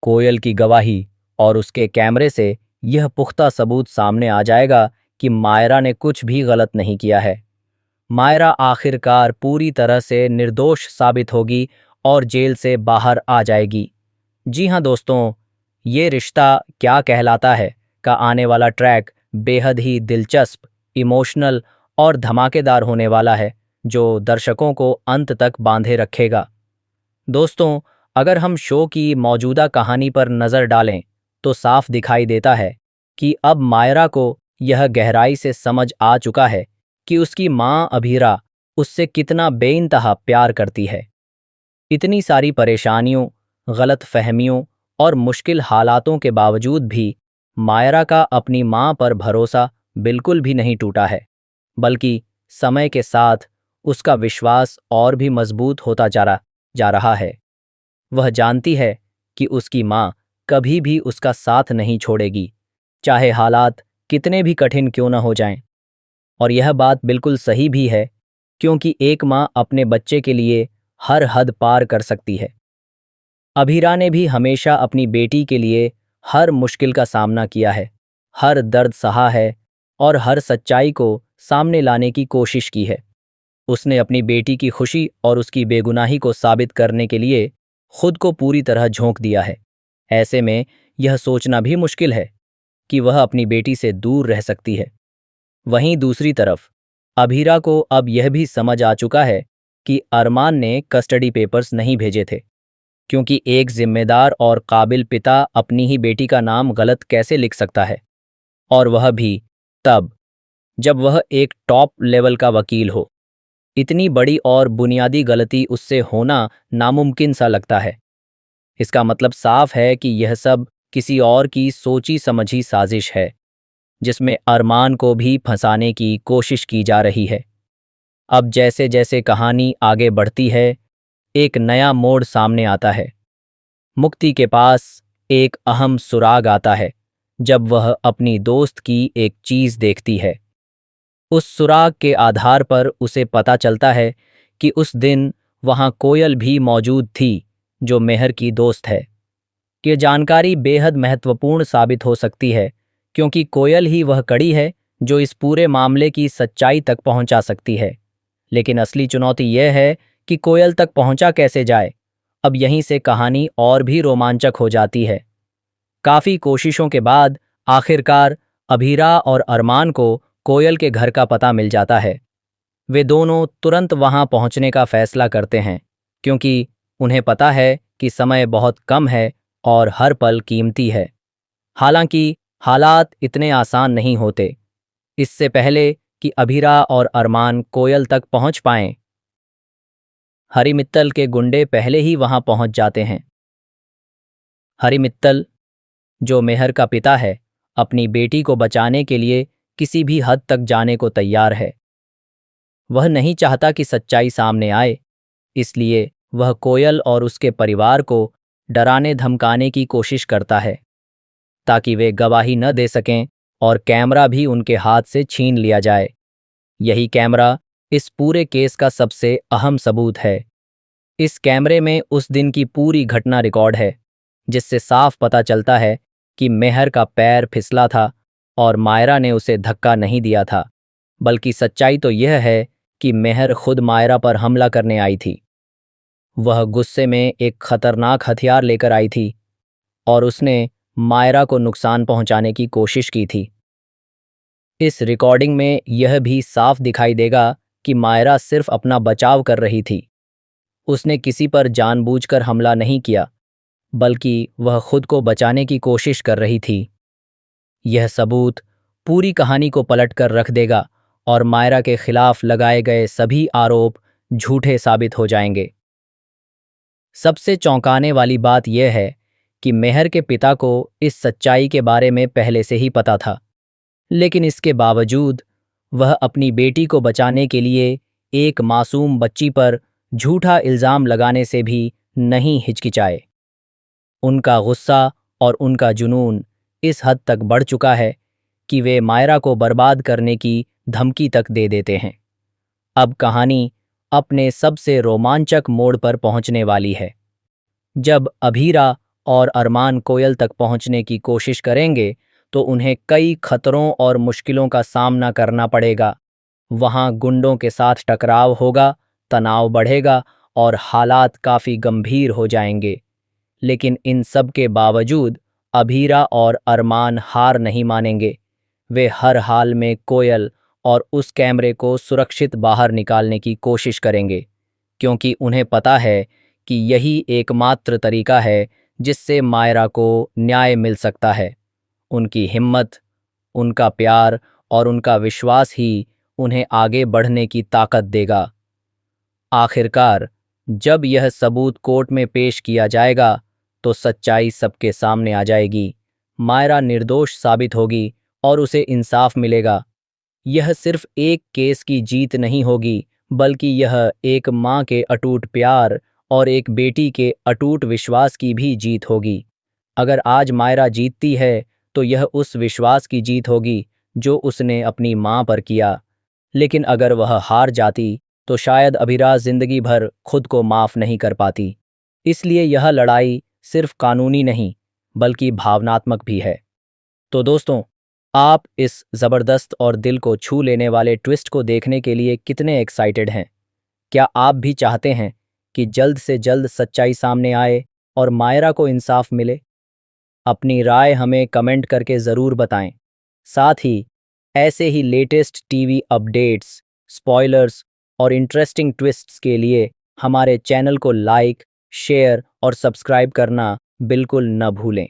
कोयल की गवाही और उसके कैमरे से यह पुख्ता सबूत सामने आ जाएगा कि मायरा ने कुछ भी गलत नहीं किया है। मायरा आखिरकार पूरी तरह से निर्दोष साबित होगी और जेल से बाहर आ जाएगी। जी हाँ दोस्तों, ये रिश्ता क्या कहलाता है का आने वाला ट्रैक बेहद ही दिलचस्प, इमोशनल और धमाकेदार होने वाला है, जो दर्शकों को अंत तक बांधे रखेगा। दोस्तों, अगर हम शो की मौजूदा कहानी पर नज़र डालें, तो साफ दिखाई देता है कि अब मायरा को यह गहराई से समझ आ चुका है कि उसकी माँ अभीरा उससे कितना बेइंतहा प्यार करती है। इतनी सारी परेशानियों, गलत फहमियों और मुश्किल हालातों के बावजूद भी मायरा का अपनी माँ पर भरोसा बिल्कुल भी नहीं टूटा है, बल्कि समय के साथ उसका विश्वास और भी मजबूत होता जा रहा है। वह जानती है कि उसकी माँ कभी भी उसका साथ नहीं छोड़ेगी, चाहे हालात कितने भी कठिन क्यों न हो जाएं। और यह बात बिल्कुल सही भी है, क्योंकि एक माँ अपने बच्चे के लिए हर हद पार कर सकती है। अभीरा ने भी हमेशा अपनी बेटी के लिए हर मुश्किल का सामना किया है, हर दर्द सहा है और हर सच्चाई को सामने लाने की कोशिश की है। उसने अपनी बेटी की खुशी और उसकी बेगुनाही को साबित करने के लिए खुद को पूरी तरह झोंक दिया है। ऐसे में यह सोचना भी मुश्किल है कि वह अपनी बेटी से दूर रह सकती है। वहीं दूसरी तरफ अभीरा को अब यह भी समझ आ चुका है कि अरमान ने कस्टडी पेपर्स नहीं भेजे थे, क्योंकि एक जिम्मेदार और काबिल पिता अपनी ही बेटी का नाम गलत कैसे लिख सकता है, और वह भी तब जब वह एक टॉप लेवल का वकील हो। इतनी बड़ी और बुनियादी गलती उससे होना नामुमकिन सा लगता है। इसका मतलब साफ है कि यह सब किसी और की सोची समझी साजिश है, जिसमें अरमान को भी फंसाने की कोशिश की जा रही है। अब जैसे जैसे कहानी आगे बढ़ती है, एक नया मोड़ सामने आता है। मुक्ति के पास एक अहम सुराग आता है जब वह अपनी दोस्त की एक चीज देखती है। उस सुराग के आधार पर उसे पता चलता है कि उस दिन वहां कोयल भी मौजूद थी, जो मेहर की दोस्त है। ये जानकारी बेहद महत्वपूर्ण साबित हो सकती है, क्योंकि कोयल ही वह कड़ी है जो इस पूरे मामले की सच्चाई तक पहुंचा सकती है। लेकिन असली चुनौती यह है कि कोयल तक पहुंचा कैसे जाए। अब यहीं से कहानी और भी रोमांचक हो जाती है। काफी कोशिशों के बाद आखिरकार अभीरा और अरमान को कोयल के घर का पता मिल जाता है। वे दोनों तुरंत वहां पहुंचने का फैसला करते हैं, क्योंकि उन्हें पता है कि समय बहुत कम है और हर पल कीमती है। हालांकि हालात इतने आसान नहीं होते। इससे पहले कि अभीरा और अरमान कोयल तक पहुंच पाएं, हरी मित्तल के गुंडे पहले ही वहां पहुंच जाते हैं। हरी मित्तल, जो मेहर का पिता है, अपनी बेटी को बचाने के लिए किसी भी हद तक जाने को तैयार है। वह नहीं चाहता कि सच्चाई सामने आए, इसलिए वह कोयल और उसके परिवार को डराने धमकाने की कोशिश करता है, ताकि वे गवाही न दे सकें और कैमरा भी उनके हाथ से छीन लिया जाए। यही कैमरा इस पूरे केस का सबसे अहम सबूत है। इस कैमरे में उस दिन की पूरी घटना रिकॉर्ड है, जिससे साफ पता चलता है कि मेहर का पैर फिसला था और मायरा ने उसे धक्का नहीं दिया था। बल्कि सच्चाई तो यह है कि मेहर खुद मायरा पर हमला करने आई थी। वह गुस्से में एक खतरनाक हथियार लेकर आई थी और उसने मायरा को नुकसान पहुंचाने की कोशिश की थी। इस रिकॉर्डिंग में यह भी साफ दिखाई देगा कि मायरा सिर्फ अपना बचाव कर रही थी। उसने किसी पर जानबूझकर हमला नहीं किया, बल्कि वह खुद को बचाने की कोशिश कर रही थी। यह सबूत पूरी कहानी को पलट कर रख देगा और मायरा के खिलाफ लगाए गए सभी आरोप झूठे साबित हो जाएंगे। सबसे चौंकाने वाली बात यह है कि मेहर के पिता को इस सच्चाई के बारे में पहले से ही पता था, लेकिन इसके बावजूद वह अपनी बेटी को बचाने के लिए एक मासूम बच्ची पर झूठा इल्जाम लगाने से भी नहीं हिचकिचाए। उनका गुस्सा और उनका जुनून इस हद तक बढ़ चुका है कि वे मायरा को बर्बाद करने की धमकी तक दे देते हैं। अब कहानी अपने सबसे रोमांचक मोड़ पर पहुंचने वाली है, जब अभीरा और अरमान कोयल तक पहुंचने की कोशिश करेंगे तो उन्हें कई खतरों और मुश्किलों का सामना करना पड़ेगा। वहां गुंडों के साथ टकराव होगा, तनाव बढ़ेगा और हालात काफी गंभीर हो जाएंगे। लेकिन इन सब के बावजूद अभीरा और अरमान हार नहीं मानेंगे। वे हर हाल में कोयल और उस कैमरे को सुरक्षित बाहर निकालने की कोशिश करेंगे, क्योंकि उन्हें पता है कि यही एकमात्र तरीका है जिससे मायरा को न्याय मिल सकता है। उनकी हिम्मत, उनका प्यार और उनका विश्वास ही उन्हें आगे बढ़ने की ताकत देगा। आखिरकार, जब यह सबूत कोर्ट में पेश किया जाएगा, तो सच्चाई सबके सामने आ जाएगी। मायरा निर्दोष साबित होगी और उसे इंसाफ मिलेगा। यह सिर्फ एक केस की जीत नहीं होगी, बल्कि यह एक माँ के अटूट प्यार और एक बेटी के अटूट विश्वास की भी जीत होगी। अगर आज मायरा जीतती है, तो यह उस विश्वास की जीत होगी जो उसने अपनी माँ पर किया। लेकिन अगर वह हार जाती, तो शायद अभिराज जिंदगी भर खुद को माफ नहीं कर पाती। इसलिए यह लड़ाई सिर्फ कानूनी नहीं, बल्कि भावनात्मक भी है। तो दोस्तों, आप इस जबरदस्त और दिल को छू लेने वाले ट्विस्ट को देखने के लिए कितने एक्साइटेड हैं? क्या आप भी चाहते हैं कि जल्द से जल्द सच्चाई सामने आए और मायरा को इंसाफ मिले? अपनी राय हमें कमेंट करके ज़रूर बताएं। साथ ही ऐसे ही लेटेस्ट टीवी अपडेट्स, स्पॉयलर्स और इंटरेस्टिंग ट्विस्ट्स के लिए हमारे चैनल को लाइक, शेयर और सब्सक्राइब करना बिल्कुल न भूलें।